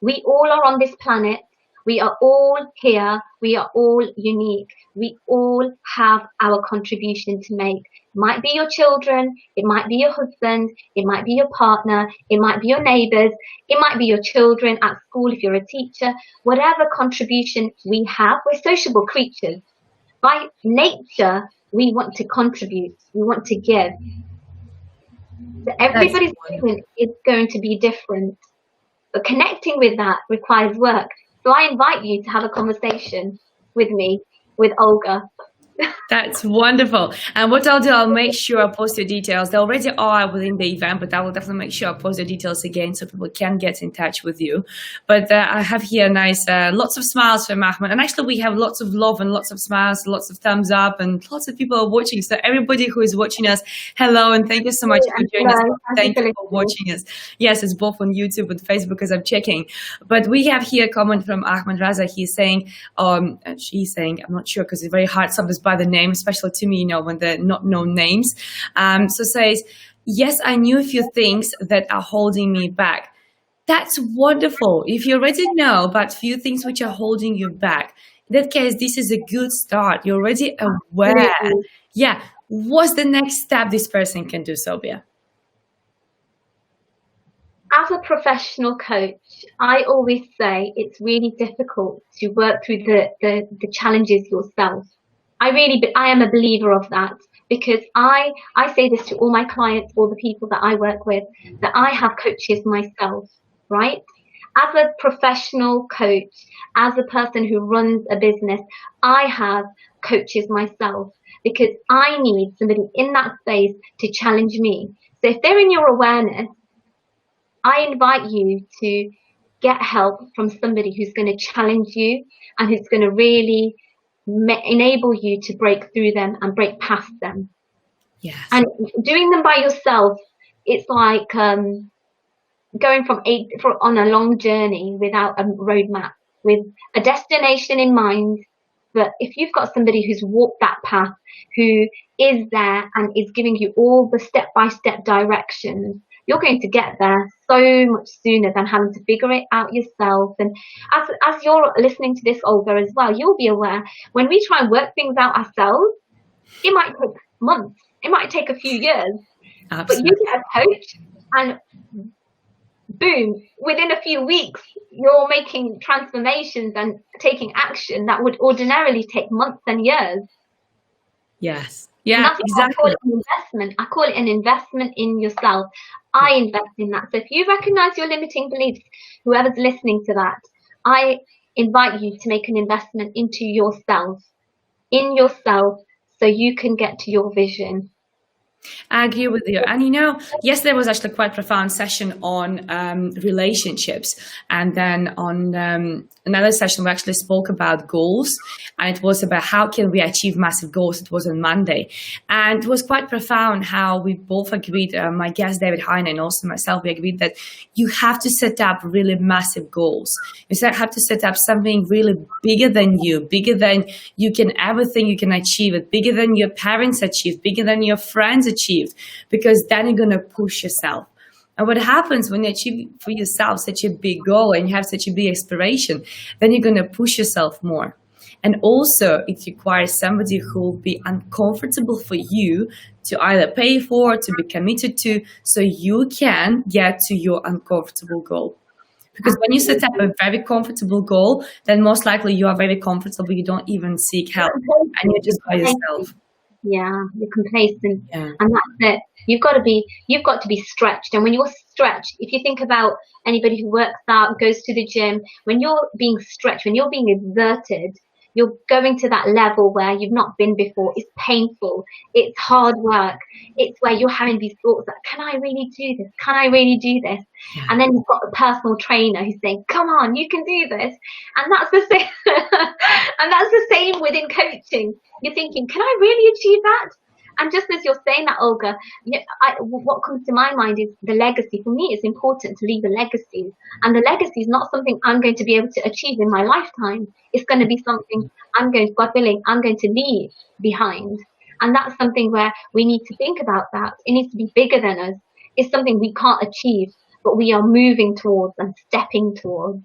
We all are on this planet. We are all here. We are all unique. We all have our contribution to make. It might be your children. It might be your husband. It might be your partner. It might be your neighbors. It might be your children at school if you're a teacher. Whatever contribution we have, we're sociable creatures. By nature, we want to contribute. We want to give. So everybody's vision is going to be different. But connecting with that requires work. So I invite you to have a conversation with me, with Olga. That's wonderful. And what I'll do, I'll make sure I post your details. They already are within the event, but I will definitely make sure I post the details again so people can get in touch with you. But I have here nice, lots of smiles from Ahmed. And actually we have lots of love and lots of smiles, lots of thumbs up, and lots of people are watching. So everybody who is watching us, hello, and thank you so much for joining us. Thank you for watching us. Yes, it's both on YouTube and Facebook as I'm checking. But we have here a comment from Ahmed Raza. He's saying, she's saying, I'm not sure because it's very hard sometimes by the name, especially to me, you know, when they're not known names. So says, yes, I knew a few things that are holding me back. That's wonderful. If you already know about a few things which are holding you back, in that case, this is a good start. You're already aware. Yeah. What's the next step this person can do, Sobiya? As a professional coach, I always say it's really difficult to work through the challenges yourself. I am a believer of that, because I say this to all my clients, all the people that I work with, that I have coaches myself, right? As a professional coach, as a person who runs a business, I have coaches myself because I need somebody in that space to challenge me. So if they're in your awareness, I invite you to get help from somebody who's going to challenge you and who's going to really enable you to break through them and break past them. Yes. And doing them by yourself, it's like going on a long journey without a roadmap, with a destination in mind. But if you've got somebody who's walked that path, who is there and is giving you all the step-by-step directions, you're going to get there so much sooner than having to figure it out yourself. And as you're listening to this, Olga, as well, you'll be aware when we try and work things out ourselves, it might take months, it might take a few years. Absolutely. But you get a coach and boom, within a few weeks, you're making transformations and taking action that would ordinarily take months and years. Yes. Yeah, exactly. I call it an investment. I call it an investment in yourself. I invest in that. So if you recognize your limiting beliefs, whoever's listening to that, I invite you to make an investment into yourself, so you can get to your vision. I agree with you. And yesterday was actually quite a profound session on relationships. And then on another session, we actually spoke about goals. And it was about how can we achieve massive goals. It was on Monday. And it was quite profound how we both agreed, my guest David Heine and also myself, we agreed that you have to set up really massive goals. You have to set up something really bigger than you can ever think you can achieve it, bigger than your parents achieved, bigger than your friends achieved, because then you're going to push yourself. And what happens when you achieve for yourself such a big goal and you have such a big aspiration, then you're going to push yourself more. And also it requires somebody who will be uncomfortable for you to either pay for, to be committed to, so you can get to your uncomfortable goal. Because when you set up a very comfortable goal, then most likely you are very comfortable, you don't even seek help, and you're just by yourself. Yeah, you're complacent. Yeah. And that's it. You've got to be stretched. And when you're stretched, if you think about anybody who works out, goes to the gym, when you're being stretched, when you're being exerted, you're going to that level where you've not been before. It's painful. It's hard work. It's where you're having these thoughts like, can I really do this? Can I really do this? Yeah. And then you've got a personal trainer who's saying, come on, you can do this. And that's the same. And that's the same within coaching. You're thinking, can I really achieve that? And just as you're saying that, Olga, what comes to my mind is the legacy. For me, it's important to leave a legacy. And the legacy is not something I'm going to be able to achieve in my lifetime. It's going to be something God willing, I'm going to leave behind. And that's something where we need to think about that. It needs to be bigger than us. It's something we can't achieve, but we are moving towards and stepping towards.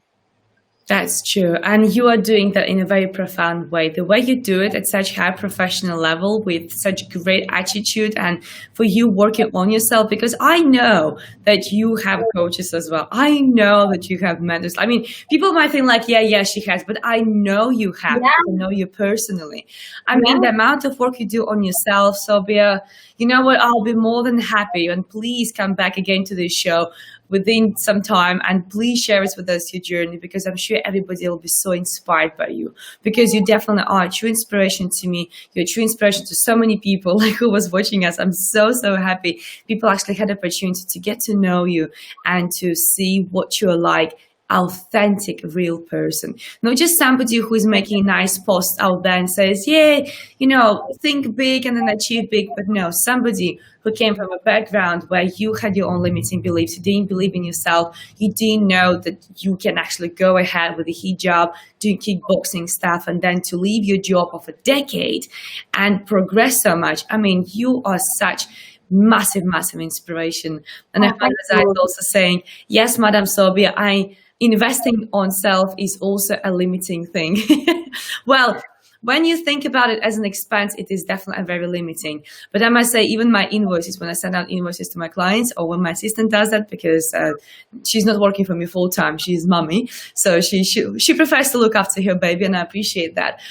That's true. And you are doing that in a very profound way. The way you do it at such high professional level with such great attitude, and for you working on yourself, because I know that you have coaches as well. I know that you have mentors. I mean, people might think like, yeah, she has, but I know you have. Yeah. I know you personally. I mean, the amount of work you do on yourself, Sobiya, you know what? I'll be more than happy. And please come back again to this show within some time, and please share it with us, your journey, because I'm sure everybody will be so inspired by you, because you definitely are a true inspiration to me. You're a true inspiration to so many people like who was watching us. I'm so happy people actually had the opportunity to get to know you and to see what you're like. Authentic, real person, not just somebody who is making a nice post out there and says, yeah, think big and then achieve big, but no, somebody who came from a background where you had your own limiting beliefs, you didn't believe in yourself, you didn't know that you can actually go ahead with a hijab, doing kickboxing stuff, and then to leave your job of a decade and progress so much. I mean, you are such massive inspiration. And I find as I was also saying, yes, Madam Sobiya, investing on self is also a limiting thing. Well, when you think about it as an expense, it is definitely very limiting. But I must say, even my invoices, when I send out invoices to my clients, or when my assistant does that, because she's not working for me full time, she's mommy, so she prefers to look after her baby, and I appreciate that.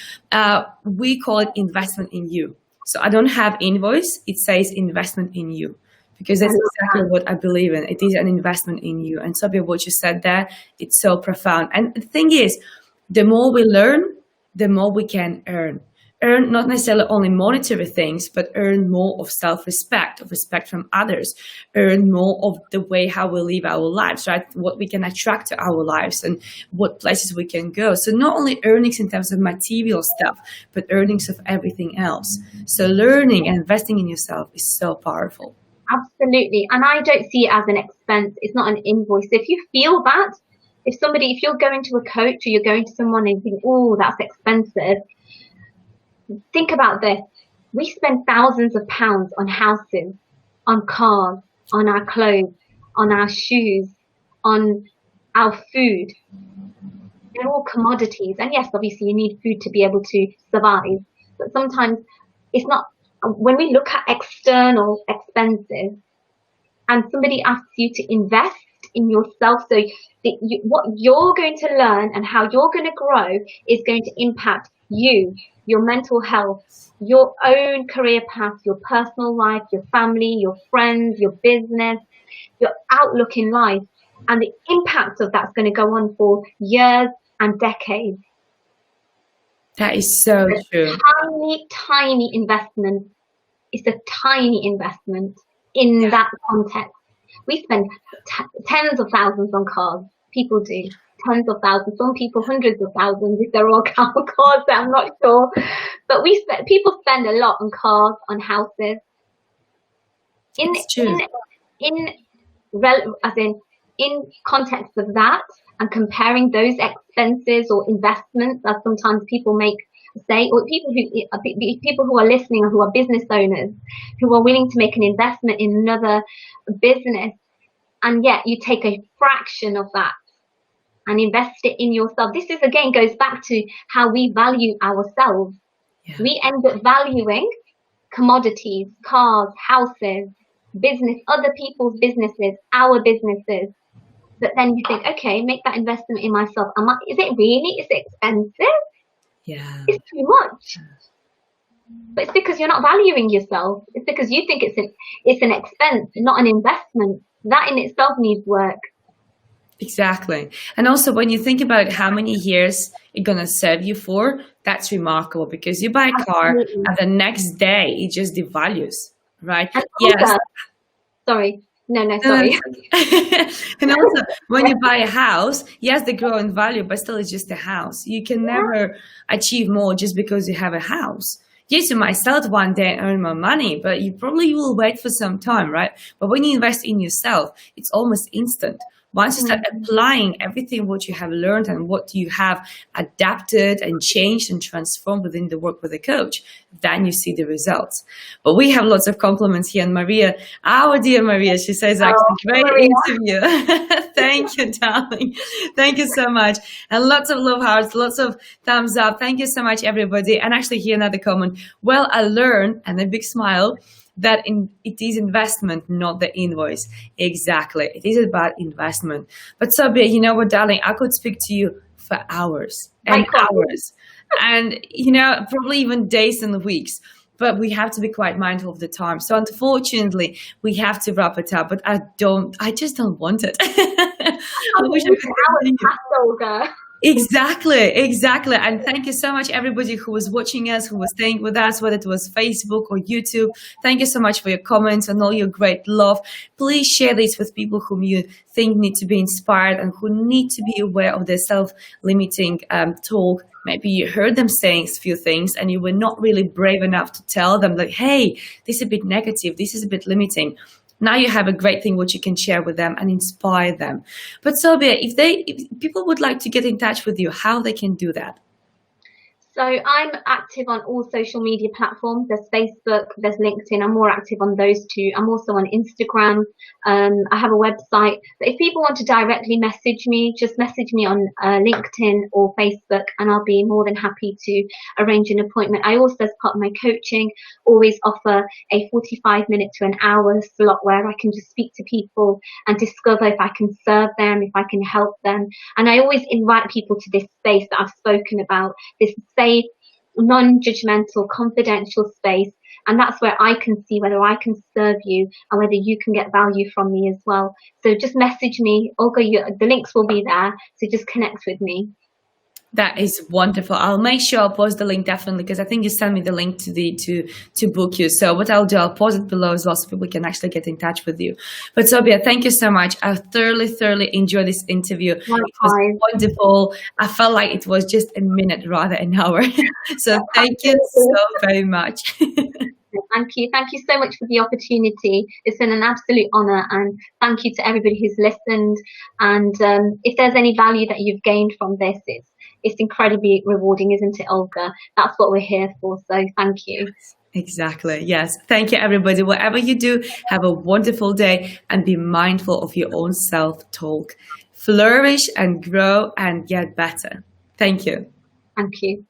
We call it investment in you. So I don't have invoice; it says investment in you. Because that's exactly what I believe in. It is an investment in you. And Sobiya, what you said there, it's so profound. And the thing is, the more we learn, the more we can earn. earn not necessarily only monetary things, but earn more of self-respect, of respect from others, earn more of the way how we live our lives, right? What we can attract to our lives and what places we can go. So not only earnings in terms of material stuff, but earnings of everything else. So learning and investing in yourself is so powerful. Absolutely. And I don't see it as an expense. It's not an invoice. If you feel that, if you're going to a coach or you're going to someone and you think, oh, that's expensive, think about this. We spend thousands of pounds on houses, on cars, on our clothes, on our shoes, on our food. They're all commodities. And yes, obviously you need food to be able to survive. But sometimes it's not, when we look at external expenses and somebody asks you to invest in yourself, so what you're going to learn and how you're going to grow is going to impact you, your mental health, your own career path, your personal life, your family, your friends, your business, your outlook in life. And the impact of that's going to go on for years and decades. That is so true. Tiny investment. It's a tiny investment in that context. We spend tens of thousands on cars. People do. Tens of thousands. Some people hundreds of thousands if they're all cars. I'm not sure. But people spend a lot on cars, on houses. In context of that, and comparing those expenses or investments, as sometimes people say, or people who are listening or who are business owners, who are willing to make an investment in another business, and yet you take a fraction of that and invest it in yourself. This is again goes back to how we value ourselves. Yeah. We end up valuing commodities, cars, houses, business, other people's businesses, our businesses. But then you think, okay, make that investment in myself. Is it really? Is it expensive? Yeah. It's too much. But it's because you're not valuing yourself. It's because you think it's an expense, not an investment. That in itself needs work. Exactly. And also when you think about how many years it's going to serve you for, that's remarkable, because you buy a car and the next day it just devalues, right? Yes. Sorry. No, sorry. And also, when you buy a house, yes, they grow in value, but still it's just a house. You can never achieve more just because you have a house. Yes, you might sell it one day and earn more money, but you probably will wait for some time, right? But when you invest in yourself, it's almost instant. Once you start applying everything what you have learned and what you have adapted and changed and transformed within the work with a coach, then you see the results. But we have lots of compliments here. And Maria, our dear Maria, she says, actually, great interview. Thank you, darling. Thank you so much. And lots of love hearts, lots of thumbs up. Thank you so much, everybody. And actually, here another comment. Well, I learned, and a big smile, that it is investment, not the invoice. Exactly. It is about investment. But Sobiya, you know what, darling? I could speak to you for hours and hours. And, probably even days and weeks. But we have to be quite mindful of the time. So unfortunately, we have to wrap it up. But I just don't want it. I wish I could continue. Exactly. And thank you so much, everybody who was watching us, who was staying with us, whether it was Facebook or YouTube. Thank you so much for your comments and all your great love. Please share this with people whom you think need to be inspired and who need to be aware of their self-limiting talk. Maybe you heard them saying a few things and you were not really brave enough to tell them, like, hey, this is a bit negative, this is a bit limiting. Now you have a great thing which you can share with them and inspire them. But Sobiya, if people would like to get in touch with you, how they can do that? So I'm active on all social media platforms. There's Facebook, there's LinkedIn. I'm more active on those two. I'm also on Instagram. I have a website. But if people want to directly message me, just message me on LinkedIn or Facebook, and I'll be more than happy to arrange an appointment. I also, as part of my coaching, always offer a 45-minute to an hour slot where I can just speak to people and discover if I can serve them, if I can help them. And I always invite people to this space that I've spoken about, this safe, non-judgmental, confidential space, and that's where I can see whether I can serve you and whether you can get value from me as well. So just message me, Olga. The links will be there, so just connect with me. That is wonderful. I'll make sure I'll post the link definitely, because I think you sent me the link to book you. So what I'll do, I'll post it below as well so people can actually get in touch with you. But Sobiya, thank you so much. I thoroughly enjoyed this interview. It was wonderful. I felt like it was just a minute rather an hour. So thank you so very much. Thank you. Thank you so much for the opportunity. It's been an absolute honor, and thank you to everybody who's listened. And if there's any value that you've gained from this, it's incredibly rewarding, isn't it, Olga? That's what we're here for. So thank you. Exactly. Yes. Thank you, everybody. Whatever you do, have a wonderful day and be mindful of your own self-talk. Flourish and grow and get better. Thank you. Thank you.